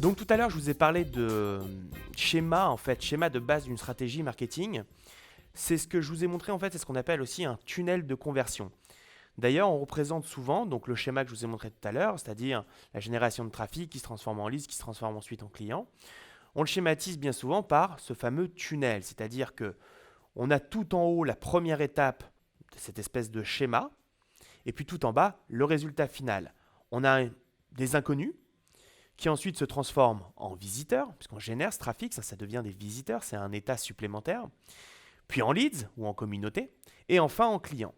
Donc tout à l'heure, je vous ai parlé de schéma, en fait, schéma de base d'une stratégie marketing. C'est ce que je vous ai montré, en fait, c'est ce qu'on appelle aussi un tunnel de conversion. D'ailleurs, on représente souvent donc le schéma que je vous ai montré tout à l'heure, c'est-à-dire la génération de trafic qui se transforme en leads, qui se transforme ensuite en client. On le schématise bien souvent par ce fameux tunnel, c'est-à-dire que on a tout en haut la première étape de cette espèce de schéma, et puis tout en bas le résultat final. On a des inconnus qui ensuite se transforment en visiteurs, puisqu'on génère ce trafic, ça devient des visiteurs, c'est un état supplémentaire, puis en leads ou en communauté, et enfin en clients.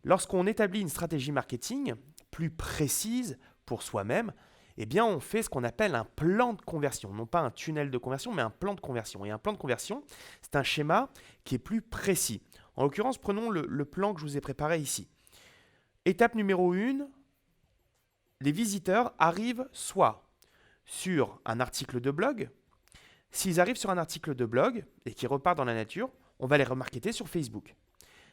Lorsqu'on établit une stratégie marketing plus précise pour soi-même, eh bien on fait ce qu'on appelle un plan de conversion, non pas un tunnel de conversion, mais un plan de conversion. Et un plan de conversion, c'est un schéma qui est plus précis. En l'occurrence, prenons le plan que je vous ai préparé ici. Étape numéro 1, les visiteurs arrivent soit sur un article de blog. S'ils arrivent sur un article de blog et qu'ils repartent dans la nature, on va les remarketer sur Facebook.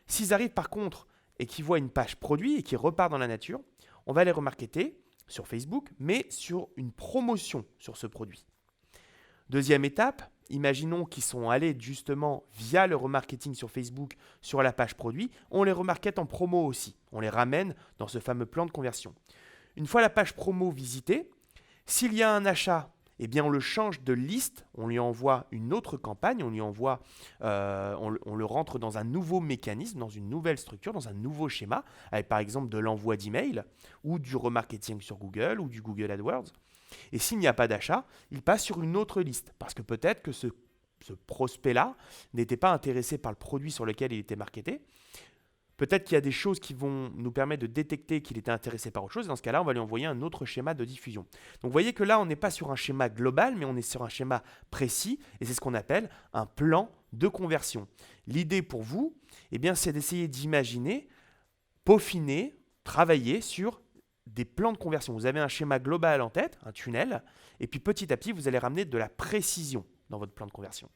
S'ils arrivent par contre et qu'ils voient une page produit et qu'ils repartent dans la nature, on va les remarketer sur Facebook, mais sur une promotion sur ce produit. Deuxième étape, imaginons qu'ils sont allés justement via le remarketing sur Facebook sur la page produit, on les remarkete en promo aussi. On les ramène dans ce fameux plan de conversion. Une fois la page promo visitée, s'il y a un achat, eh bien on le change de liste, on lui envoie une autre campagne, on le rentre dans un nouveau mécanisme, dans une nouvelle structure, dans un nouveau schéma, avec par exemple de l'envoi d'email ou du remarketing sur Google ou du Google AdWords. Et s'il n'y a pas d'achat, il passe sur une autre liste, parce que peut-être que ce prospect-là n'était pas intéressé par le produit sur lequel il était marketé. Peut-être qu'il y a des choses qui vont nous permettre de détecter qu'il était intéressé par autre chose. Dans ce cas-là, on va lui envoyer un autre schéma de diffusion. Donc vous voyez que là, on n'est pas sur un schéma global, mais on est sur un schéma précis. Et c'est ce qu'on appelle un plan de conversion. L'idée pour vous, eh bien, c'est d'essayer d'imaginer, peaufiner, travailler sur des plans de conversion. Vous avez un schéma global en tête, un tunnel, et puis petit à petit, vous allez ramener de la précision dans votre plan de conversion.